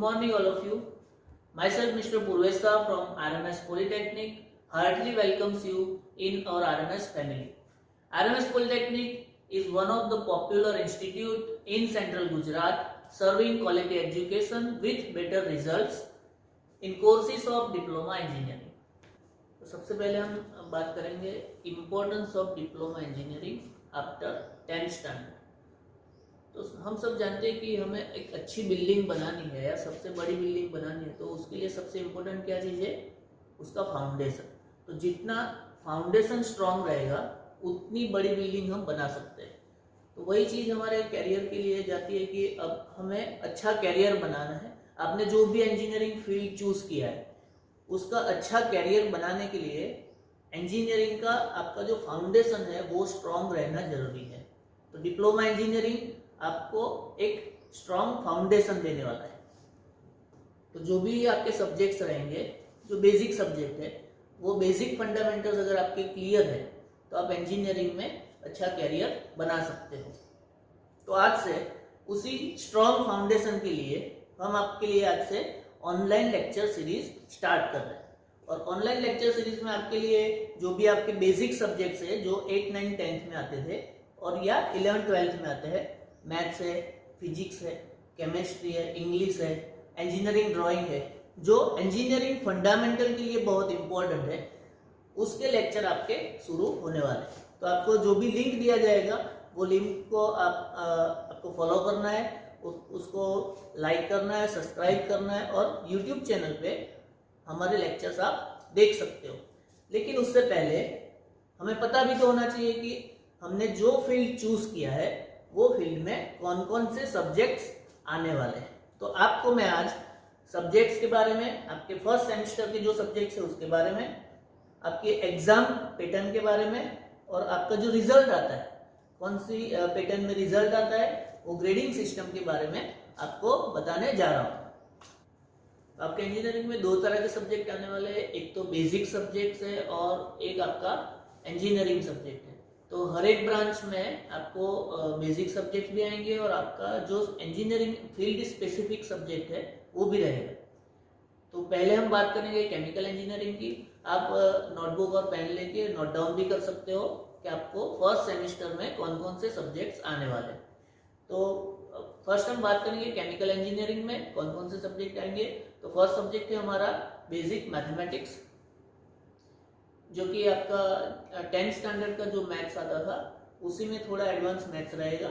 morning all of you. Myself Mr. Purvesa from RMS Polytechnic heartily welcomes you in our RMS family. RMS Polytechnic is one of the popular institute in central Gujarat serving quality education with better results in courses of diploma engineering. तो सबसे पहले हम बात करेंगे importance of diploma engineering after 10th standard. तो हम सब जानते हैं कि हमें एक अच्छी बिल्डिंग बनानी है या सबसे बड़ी बिल्डिंग बनानी है, तो उसके लिए सबसे इम्पोर्टेंट क्या चीज़ है? उसका फाउंडेशन। तो जितना फाउंडेशन स्ट्रांग रहेगा उतनी बड़ी बिल्डिंग हम बना सकते हैं। तो वही चीज़ हमारे कैरियर के लिए जाती है कि अब हमें अच्छा कैरियर बनाना है। आपने जो भी इंजीनियरिंग फील्ड चूज किया है उसका अच्छा कैरियर बनाने के लिए इंजीनियरिंग का आपका जो फाउंडेशन है वो स्ट्रांग रहना जरूरी है। तो डिप्लोमा इंजीनियरिंग आपको एक स्ट्रांग फाउंडेशन देने वाला है। तो जो भी आपके सब्जेक्ट्स रहेंगे, जो बेसिक सब्जेक्ट है, वो बेसिक फंडामेंटल्स अगर आपके क्लियर है तो आप इंजीनियरिंग में अच्छा कैरियर बना सकते हो। तो आज से उसी स्ट्रांग फाउंडेशन के लिए हम आपके लिए आज से ऑनलाइन लेक्चर सीरीज स्टार्ट कर रहे हैं। और ऑनलाइन लेक्चर सीरीज में आपके लिए जो भी आपके बेसिक सब्जेक्ट्स है जो 8, 9, 10th में आते थे और या 11th, 12th में आते हैं, मैथ्स है, फिजिक्स है, केमिस्ट्री है, इंग्लिश है, इंजीनियरिंग ड्राइंग है, जो इंजीनियरिंग फंडामेंटल के लिए बहुत इंपॉर्टेंट है, उसके लेक्चर आपके शुरू होने वाले हैं। तो आपको जो भी लिंक दिया जाएगा वो लिंक को आपको फॉलो करना है, उसको लाइक करना है, सब्सक्राइब करना है और यूट्यूब चैनल पे हमारे लेक्चर्स आप देख सकते हो। लेकिन उससे पहले हमें पता भी तो होना चाहिए कि हमने जो फील्ड चूज किया है वो फील्ड में कौन कौन से सब्जेक्ट्स आने वाले हैं। तो आपको मैं आज सब्जेक्ट्स के बारे में, आपके फर्स्ट सेमेस्टर के जो सब्जेक्ट्स है उसके बारे में, आपके एग्जाम पैटर्न के बारे में और आपका जो रिजल्ट आता है, कौन सी पैटर्न में रिजल्ट आता है, वो ग्रेडिंग सिस्टम के बारे में आपको बताने जा रहा हूँ। आपके इंजीनियरिंग में 2 तरह के सब्जेक्ट आने वाले हैं, एक तो बेसिक सब्जेक्ट्स है और एक आपका इंजीनियरिंग सब्जेक्ट है। तो हर एक ब्रांच में आपको बेसिक सब्जेक्ट भी आएंगे और आपका जो इंजीनियरिंग फील्ड स्पेसिफिक सब्जेक्ट है वो भी रहेगा। तो पहले हम बात करेंगे केमिकल इंजीनियरिंग की। आप नोटबुक और पेन लेके नोट डाउन भी कर सकते हो कि आपको फर्स्ट सेमेस्टर में कौन कौन से सब्जेक्ट्स आने वाले हैं। तो फर्स्ट हम बात करेंगे केमिकल इंजीनियरिंग में कौन कौन से सब्जेक्ट आएंगे। तो फर्स्ट सब्जेक्ट है हमारा बेसिक मैथमेटिक्स, जो कि आपका 10th स्टैंडर्ड का जो मैथ्स आता था उसी में थोड़ा एडवांस मैथ्स रहेगा।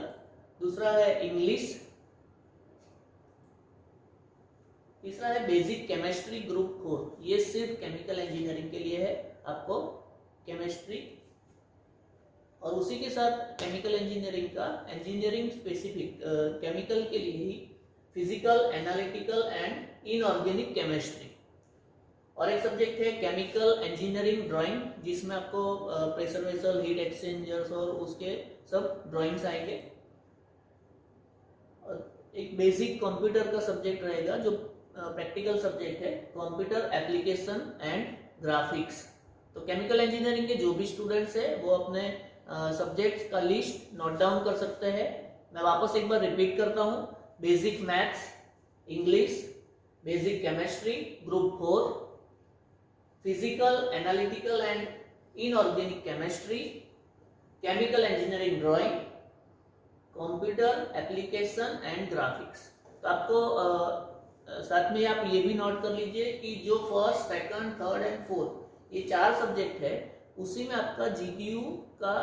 दूसरा है इंग्लिश। तीसरा है बेसिक केमिस्ट्री ग्रुप 4, ये सिर्फ केमिकल इंजीनियरिंग के लिए है, आपको केमिस्ट्री। और उसी के साथ केमिकल इंजीनियरिंग का इंजीनियरिंग स्पेसिफिक केमिकल के लिए ही physical, analytical and inorganic chemistry. और एक सब्जेक्ट है केमिकल इंजीनियरिंग ड्राइंग, जिसमें आपको प्रेशर वेसल, हीट एक्सचेंजर्स और उसके सब ड्राइंग्स आएंगे। और एक बेसिक कंप्यूटर का सब्जेक्ट रहेगा जो प्रैक्टिकल सब्जेक्ट है, कंप्यूटर एप्लीकेशन एंड ग्राफिक्स। तो केमिकल इंजीनियरिंग के जो भी स्टूडेंट्स है वो अपने सब्जेक्ट्स का लिस्ट नोट डाउन कर सकते हैं। मैं वापस एक बार रिपीट करता हूँ: basic maths, English, basic chemistry group 4, physical, analytical and inorganic chemistry, chemical engineering drawing, computer application and graphics. तो आपको साथ में आप ये भी नोट कर लीजिए कि जो first, second, third and fourth ये 4 सब्जेक्ट है, उसी में आपका जीटीयू का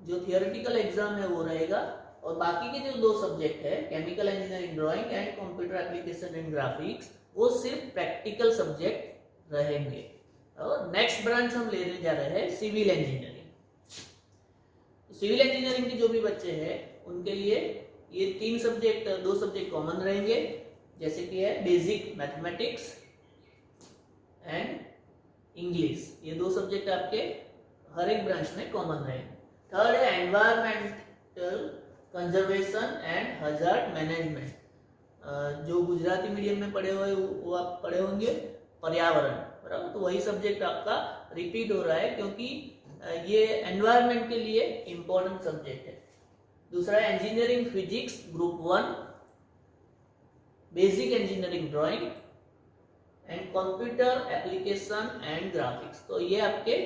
जो थियोरेटिकल एग्जाम है वो रहेगा और बाकी के जो 2 सब्जेक्ट है chemical engineering drawing and computer application and graphics, वो सिर्फ प्रैक्टिकल सब्जेक्ट रहेंगे। और नेक्स्ट ब्रांच हम लेने जा रहे हैं सिविल इंजीनियरिंग। सिविल इंजीनियरिंग के जो भी बच्चे हैं उनके लिए ये 2 सब्जेक्ट कॉमन रहेंगे, जैसे कि है बेसिक मैथमेटिक्स एंड इंग्लिश। ये 2 सब्जेक्ट आपके हर एक ब्रांच में कॉमन रहेंगे। थर्ड है environmental conservation and hazard management. जो गुजराती मीडियम में पढ़े हुए वो आप पढ़े होंगे पर्यावरण, बराबर। तो वही सब्जेक्ट आपका रिपीट हो रहा है क्योंकि ये एनवायरमेंट के लिए इंपॉर्टेंट सब्जेक्ट है। दूसरा है engineering physics group 1, basic engineering drawing and computer application and graphics. तो ये आपके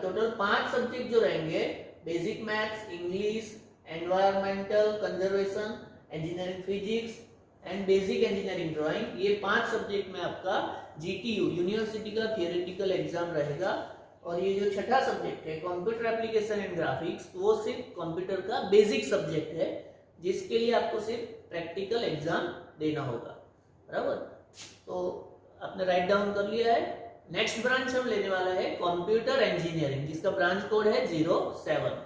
टोटल 5 सब्जेक्ट जो रहेंगे, basic maths, English, environmental conservation, engineering physics and basic engineering drawing, ये 5 सब्जेक्ट में आपका जीटीयू यूनिवर्सिटी का थियोरेटिकल एग्जाम रहेगा। और ये जो छठा सब्जेक्ट है कंप्यूटर एप्लीकेशन एंड ग्राफिक्स, वो सिर्फ कंप्यूटर का बेसिक सब्जेक्ट है, जिसके लिए आपको सिर्फ प्रैक्टिकल एग्जाम देना होगा, बराबर। तो आपने राइट डाउन कर लिया है। नेक्स्ट ब्रांच हम लेने वाला है कंप्यूटर इंजीनियरिंग, जिसका ब्रांच कोड है 07।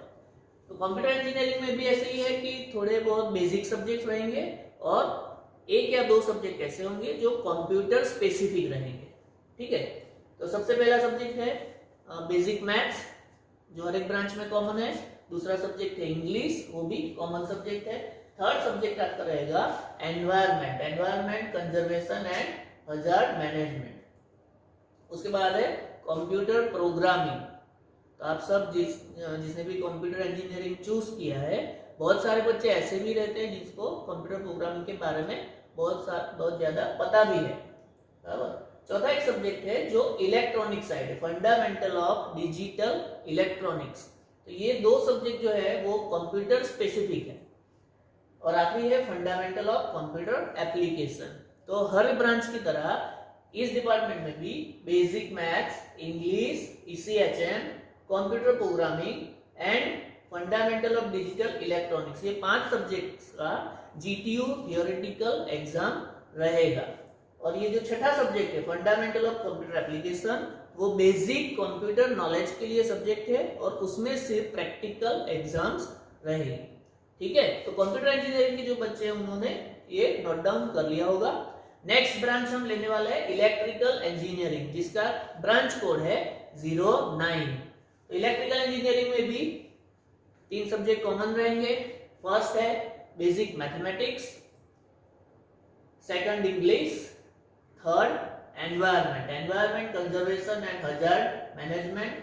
तो कंप्यूटर इंजीनियरिंग में भी ऐसे ही है कि थोड़े बहुत बेसिक सब्जेक्ट रहेंगे और 1 या 2 सब्जेक्ट ऐसे होंगे जो कंप्यूटर स्पेसिफिक रहेंगे, ठीक है। तो सबसे पहला सब्जेक्ट है बेसिक मैथ्स, जो हर एक ब्रांच में कॉमन है। दूसरा सब्जेक्ट है इंग्लिश, वो भी कॉमन सब्जेक्ट है। थर्ड सब्जेक्ट आपका रहेगा environment conservation and hazard management. उसके बाद है कंप्यूटर प्रोग्रामिंग। तो आप सब जिसने भी कंप्यूटर इंजीनियरिंग चूज किया है, बहुत सारे बच्चे ऐसे भी रहते हैं जिसको कंप्यूटर प्रोग्रामिंग के बारे में बहुत ज्यादा पता भी है, बराबर। चौथा एक सब्जेक्ट है जो इलेक्ट्रॉनिक साइड है, फंडामेंटल ऑफ डिजिटल इलेक्ट्रॉनिक्स। तो ये 2 सब्जेक्ट जो है वो कंप्यूटर स्पेसिफिक है। और आखिरी है फंडामेंटल ऑफ कंप्यूटर एप्लीकेशन। तो हर ब्रांच की तरह इस डिपार्टमेंट में भी basic maths, English, ECHM, computer programming and fundamental of digital electronics, ये 5 सब्जेक्ट्स का जीटीयू थियोरेटिकल एग्जाम रहेगा। और ये जो छठा सब्जेक्ट है फंडामेंटल ऑफ कंप्यूटर एप्लीकेशन, वो बेसिक कंप्यूटर नॉलेज के लिए सब्जेक्ट है और उसमें सिर्फ प्रैक्टिकल एग्जाम्स रहेंगे, ठीक है। तो कंप्यूटर इंजीनियरिंग के जो बच्चे हैं उन्होंने ये नोट डाउन कर लिया होगा। नेक्स्ट ब्रांच हम लेने वाले हैं इलेक्ट्रिकल इंजीनियरिंग, जिसका ब्रांच कोड है 09। तो इलेक्ट्रिकल इंजीनियरिंग में भी 3 सब्जेक्ट कॉमन रहेंगे। फर्स्ट है basic mathematics, second English, third environment conservation and hazard management.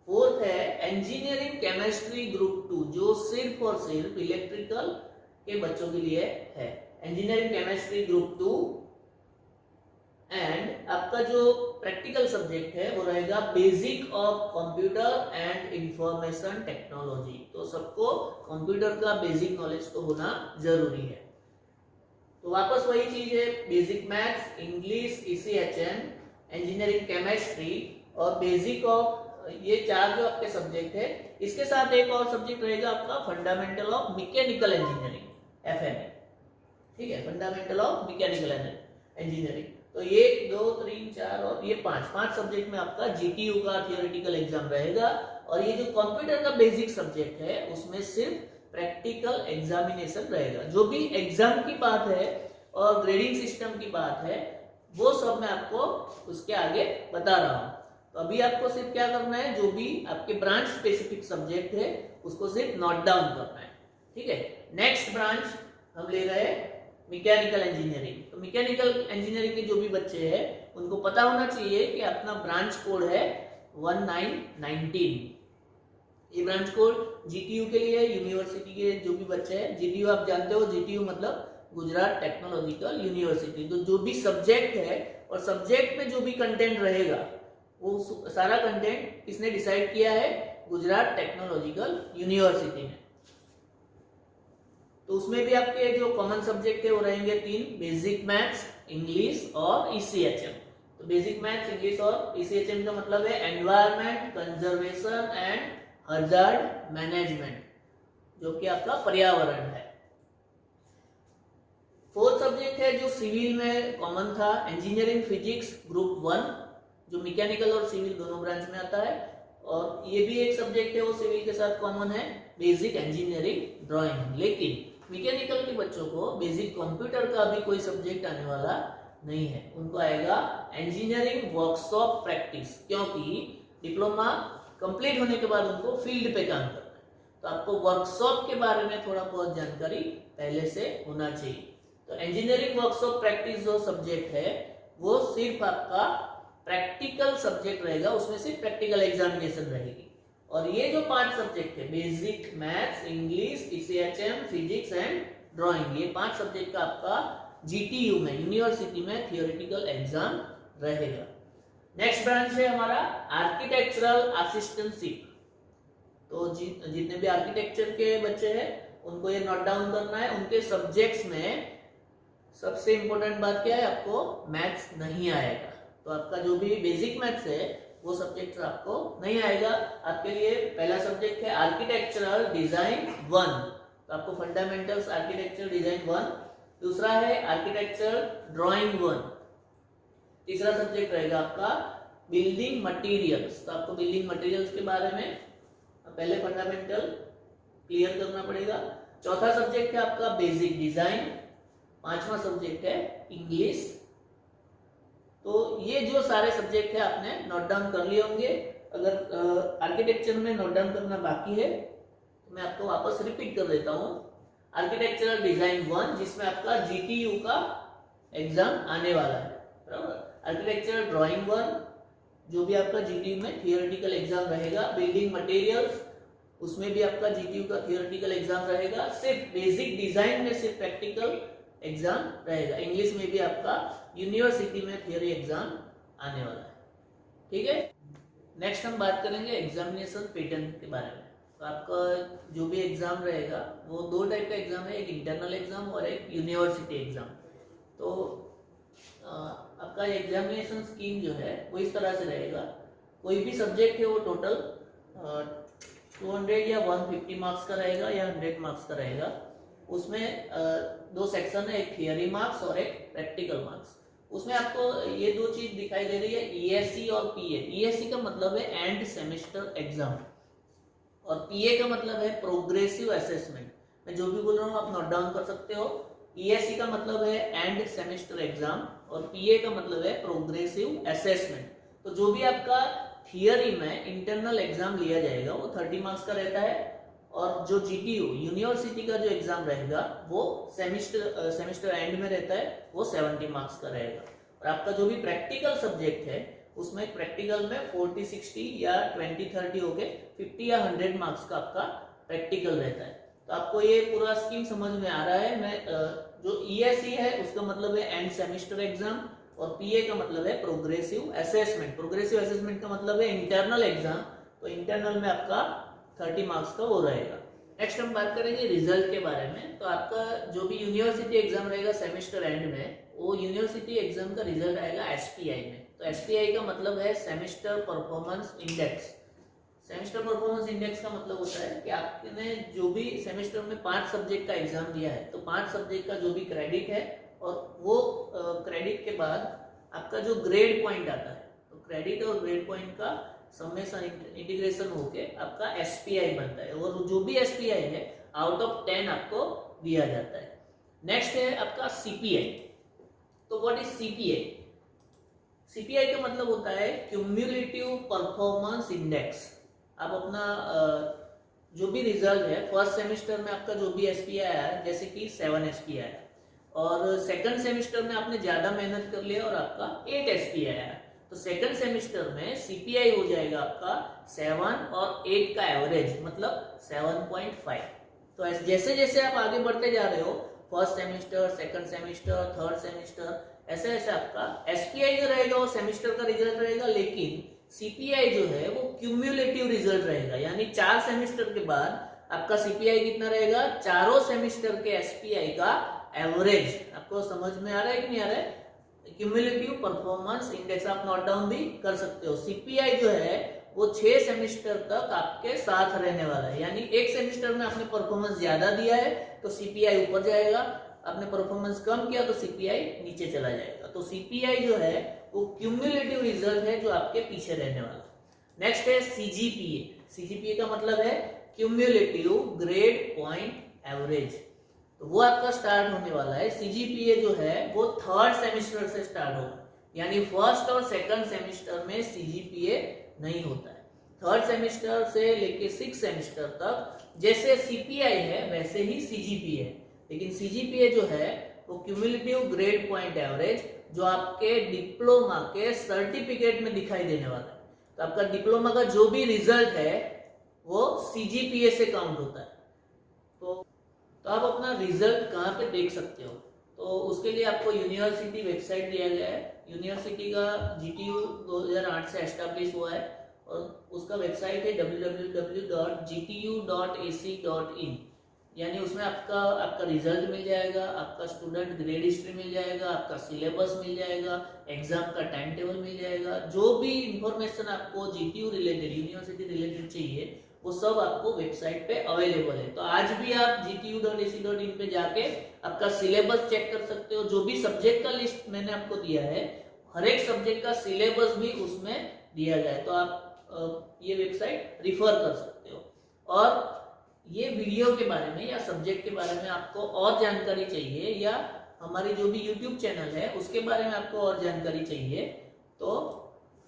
Fourth है इंजीनियरिंग केमिस्ट्री ग्रुप 2, जो सिर्फ और सिर्फ इलेक्ट्रिकल के बच्चों के लिए है, इंजीनियरिंग केमिस्ट्री ग्रुप 2। एंड आपका जो प्रैक्टिकल सब्जेक्ट है वो रहेगा basic of computer and information technology. तो सबको कंप्यूटर का बेसिक नॉलेज तो होना जरूरी है। तो वापस वही चीज है, basic maths, English, ECHM, engineering chemistry और बेसिक ऑफ, ये 4 जो आपके सब्जेक्ट है। इसके साथ एक और सब्जेक्ट रहेगा आपका फंडामेंटल ऑफ मैकेनिकल इंजीनियरिंग, एफएमए, ठीक है, फंडामेंटल ऑफ मैकेनिकल इंजीनियरिंग। तो ये 2, 3, 4 और ये 5 सब्जेक्ट में आपका जीटीयू का थियोरेटिकल एग्जाम रहेगा। और ये जो कंप्यूटर का बेसिक सब्जेक्ट है उसमें सिर्फ प्रैक्टिकल एग्जामिनेशन रहेगा। जो भी एग्जाम की बात है और ग्रेडिंग सिस्टम की बात है वो सब मैं आपको उसके आगे बता रहा हूँ। तो अभी आपको सिर्फ क्या करना है, जो भी आपके ब्रांच स्पेसिफिक सब्जेक्ट है उसको सिर्फ नोट डाउन करना है, ठीक है। नेक्स्ट ब्रांच हम ले रहे हैं मैकेनिकल इंजीनियरिंग। तो मैकेनिकल इंजीनियरिंग के जो भी बच्चे हैं उनको पता होना चाहिए कि अपना ब्रांच कोड है 1919। ये ब्रांच कोड जीटीयू के लिए, यूनिवर्सिटी के जो भी बच्चे हैं, जीटीयू आप जानते हो, जीटीयू मतलब गुजरात टेक्नोलॉजिकल यूनिवर्सिटी। तो जो भी सब्जेक्ट है और सब्जेक्ट में जो भी कंटेंट रहेगा वो सारा कंटेंट किसने डिसाइड किया है, गुजरात टेक्नोलॉजिकल यूनिवर्सिटी ने। तो उसमें भी आपके जो कॉमन सब्जेक्ट है वो रहेंगे 3, बेसिक मैथ्स, इंग्लिश और ईसीएचएम। तो बेसिक मैथ्स, इंग्लिश और ईसीएचएम का मतलब है environment conservation and hazard management, जो कि आपका पर्यावरण है। फोर्थ सब्जेक्ट है जो सिविल में कॉमन था, इंजीनियरिंग फिजिक्स ग्रुप 1, जो मैकेनिकल और सिविल दोनों ब्रांच में आता है। और ये भी एक सब्जेक्ट है वो सिविल के साथ कॉमन है, बेसिक इंजीनियरिंग ड्राइंग। लेकिन मैकेनिकल के बच्चों को बेसिक कंप्यूटर का भी कोई सब्जेक्ट आने वाला नहीं है, उनको आएगा इंजीनियरिंग वर्कशॉप प्रैक्टिस, क्योंकि डिप्लोमा कंप्लीट होने के बाद उनको फील्ड पे काम करना है। तो आपको वर्कशॉप के बारे में थोड़ा बहुत जानकारी पहले से होना चाहिए। तो इंजीनियरिंग वर्कशॉप प्रैक्टिस जो सब्जेक्ट है वो सिर्फ आपका प्रैक्टिकल सब्जेक्ट रहेगा, उसमें सिर्फ प्रैक्टिकल एग्जामिनेशन रहेगी। और ये जो 5 सब्जेक्ट है, basic maths, English, ECHM, physics and drawing, ये 5 सब्जेक्ट का आपका GTU में, यूनिवर्सिटी में थियोरेटिकल एग्जाम रहेगा। नेक्स्ट ब्रांच है हमारा आर्किटेक्चरल असिस्टेंटशिप। तो जितने भी आर्किटेक्चर के बच्चे हैं उनको ये नोट डाउन करना है। उनके सब्जेक्ट्स में सबसे इंपॉर्टेंट बात क्या है, आपको मैथ्स नहीं आएगा, तो आपका जो भी बेसिक मैथ्स है वो सब्जेक्ट आपको नहीं आएगा। आपके लिए पहला सब्जेक्ट है आर्किटेक्चरल डिजाइन 1, तो आपको फंडामेंटल्स आर्किटेक्चर डिजाइन 1। दूसरा है आर्किटेक्चर ड्राइंग 1। तीसरा सब्जेक्ट रहेगा आपका बिल्डिंग मटेरियल्स, तो आपको बिल्डिंग मटेरियल्स के बारे में पहले फंडामेंटल क्लियर करना पड़ेगा। चौथा सब्जेक्ट है आपका बेसिक डिजाइन। पांचवा सब्जेक्ट है इंग्लिश। तो ये जो सारे सब्जेक्ट है आपने नोट डाउन कर लिए होंगे। अगर आर्किटेक्चर में नोट डाउन करना बाकी है तो मैं आपको वापस रिपीट कर देता हूँ। आर्किटेक्चरल डिजाइन 1 जिसमें आपका GTU का एग्जाम आने वाला है, बराबर। आर्किटेक्चरल ड्राइंग 1 जो भी आपका GTU में थियोरेटिकल एग्जाम रहेगा। बिल्डिंग मटेरियल्स उसमें भी आपका GTU का थियोरेटिकल एग्जाम रहेगा। सिर्फ बेसिक डिजाइन में सिर्फ प्रैक्टिकल एग्जाम रहेगा। इंग्लिश में भी आपका यूनिवर्सिटी में थियोरी एग्जाम आने वाला है, ठीक है। नेक्स्ट हम बात करेंगे एग्जामिनेशन पैटर्न के बारे में। तो आपका जो भी एग्जाम रहेगा वो दो टाइप का एग्जाम है, एक इंटरनल एग्जाम और एक यूनिवर्सिटी एग्जाम। तो आपका एग्जामिनेशन स्कीम जो है वो इस तरह से रहेगा। कोई भी सब्जेक्ट है वो टोटल 200 या 150 मार्क्स का रहेगा या 100 मार्क्स का रहेगा। उसमें दो सेक्शन है, एक थियरी मार्क्स और एक प्रैक्टिकल मार्क्स। उसमें आपको ये दो चीज दिखाई दे रही है, ESE और PA। ESE का मतलब है एंड सेमेस्टर एग्जाम और PA का मतलब है प्रोग्रेसिव असेसमेंट। मैं जो भी बोल रहा हूँ आप नोट डाउन कर सकते हो। ESE का मतलब है एंड सेमेस्टर एग्जाम और PA का मतलब है प्रोग्रेसिव असेसमेंट। तो जो भी आपका थियरी में इंटरनल एग्जाम लिया जाएगा वो 30 मार्क्स का रहता है और जो GTU यूनिवर्सिटी का जो एग्जाम रहेगा वो सेमेस्टर एंड में रहता है, वो 70 मार्क्स का रहेगा। और आपका जो भी प्रैक्टिकल सब्जेक्ट है उसमें प्रैक्टिकल में 40, 60 या 20, 30 हो गए 50 या 100 मार्क्स का आपका प्रैक्टिकल रहता है। तो आपको ये पूरा स्कीम समझ में आ रहा है। मैं जो ESE है उसका मतलब है एंड सेमेस्टर एग्जाम और PA का मतलब है प्रोग्रेसिव असेसमेंट। प्रोग्रेसिव असेसमेंट का मतलब है इंटरनल एग्जाम, तो इंटरनल में आपका 30 मार्क्स का वो रहेगा। नेक्स्ट हम बात करेंगे रिजल्ट के बारे में। तो आपका जो भी यूनिवर्सिटी एग्जाम रहेगा सेमेस्टर एंड में, वो यूनिवर्सिटी एग्जाम का रिजल्ट आएगा SPI में। तो SPI का मतलब है semester performance index. Semester performance index का मतलब होता है कि आपने जो भी सेमेस्टर में 5 सब्जेक्ट का एग्जाम दिया है तो 5 सब्जेक्ट का जो भी क्रेडिट है और वो क्रेडिट के बाद आपका जो ग्रेड पॉइंट आता है, तो क्रेडिट और ग्रेड पॉइंट का समेशन इंटीग्रेशन होके आपका SPI बनता है और जो भी SPI है आउट ऑफ 10 आपको दिया जाता है। नेक्स्ट है आपका CPI। तो व्हाट इज CPI? CPI का मतलब होता है क्यूम्युलेटिव परफॉर्मेंस इंडेक्स। आप अपना जो भी रिजल्ट है फर्स्ट सेमेस्टर में आपका जो भी SPI आया है, जैसे कि 7 SPI आया और सेकंड सेमेस्टर में आपने ज्यादा मेहनत कर लिया और आपका 8 SPI आया, तो सेकंड सेमेस्टर में CPI हो जाएगा आपका 7 और 8 का एवरेज मतलब 7.5। तो जैसे जैसे आप आगे बढ़ते जा रहे हो first semester, second semester, third semester, ऐसे ऐसे आपका SPI जो रहेगा वो सेमेस्टर का रिजल्ट रहेगा, लेकिन CPI जो है वो क्यूम्युलेटिव रिजल्ट रहेगा। यानी 4 सेमेस्टर के बाद आपका CPI कितना रहेगा, चारों सेमेस्टर के SPI का एवरेज। आपको समझ में आ रहा है कि नहीं आ रहा है? क्यूम्युलेटिव परफॉर्मेंस इंडेक्स आप नोट डाउन भी कर सकते हो। CPI जो है वो 6 सेमेस्टर तक आपके साथ रहने वाला है। यानी एक सेमेस्टर में आपने परफॉर्मेंस ज्यादा दिया है तो CPI ऊपर जाएगा, आपने परफॉर्मेंस कम किया तो CPI नीचे चला जाएगा। तो CPI जो है वो क्यूम्युलेटिव रिजल्ट है जो आपके पीछे रहने वाला। नेक्स्ट है CGPA। CGPA का मतलब है क्यूम्युलेटिव ग्रेड पॉइंट एवरेज। तो वो आपका स्टार्ट होने वाला है। CGPA जो है वो थर्ड सेमेस्टर से स्टार्ट होगा, यानी फर्स्ट और सेकंड सेमेस्टर में CGPA नहीं होता है। थर्ड सेमेस्टर से लेके 6 सेमेस्टर तक जैसे CPI है वैसे ही CGPA है, लेकिन CGPA जो है वो क्यूमुलेटिव ग्रेड पॉइंट एवरेज जो आपके डिप्लोमा के सर्टिफिकेट में दिखाई देने वाला है। तो आपका डिप्लोमा का जो भी रिजल्ट है वो CGPA से काउंट होता है। तो आप अपना रिजल्ट कहाँ पे देख सकते हो? तो उसके लिए आपको यूनिवर्सिटी वेबसाइट दिया गया है। यूनिवर्सिटी का GTU 2008 से एस्टैब्लिश हुआ है और उसका वेबसाइट है www.gtu.ac.in। यानी उसमें आपका रिजल्ट मिल जाएगा, आपका स्टूडेंट ग्रेड हिस्ट्री मिल जाएगा, आपका सिलेबस मिल जाएगा, एग्जाम का टाइम टेबल मिल जाएगा। जो भी इंफॉर्मेशन आपको GTU रिलेटेड, यूनिवर्सिटी रिलेटेड चाहिए, वो सब आपको वेबसाइट पे अवेलेबल है। तो आज भी आप gtu.ac.in पे जाके आपका सिलेबस चेक कर सकते हो। जो भी सब्जेक्ट का लिस्ट मैंने आपको दिया है, हर एक सब्जेक्ट का सिलेबस भी उसमें दिया गया है, तो आप ये वेबसाइट रिफर कर सकते हो। और ये वीडियो के बारे में या सब्जेक्ट के बारे में आपको और जानकारी चाहिए, या हमारी जो भी YouTube चैनल है उसके बारे में आपको और जानकारी चाहिए, तो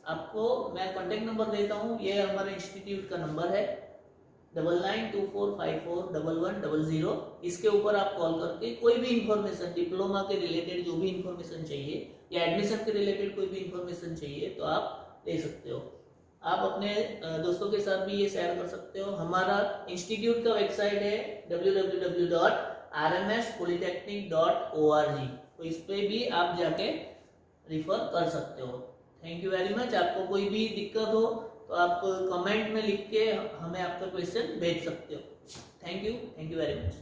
आपको मैं कॉन्टेक्ट नंबर देता हूँ। ये हमारे इंस्टीट्यूट का नंबर है 9924541100। इसके ऊपर आप कॉल करके कोई भी इंफॉर्मेशन, डिप्लोमा के रिलेटेड जो भी इंफॉर्मेशन चाहिए या एडमिशन के रिलेटेड कोई भी इंफॉर्मेशन चाहिए तो आप ले सकते हो। आप अपने दोस्तों के साथ भी ये शेयर कर सकते हो। हमारा इंस्टीट्यूट का वेबसाइट है www.rmspolytechnic.org, तो इस पे भी आप जाके रिफर कर सकते हो। Thank you very much. आपको कोई भी दिक्कत हो तो आप कमेंट में लिख के हमें आपका क्वेश्चन भेज सकते हो। Thank you very much.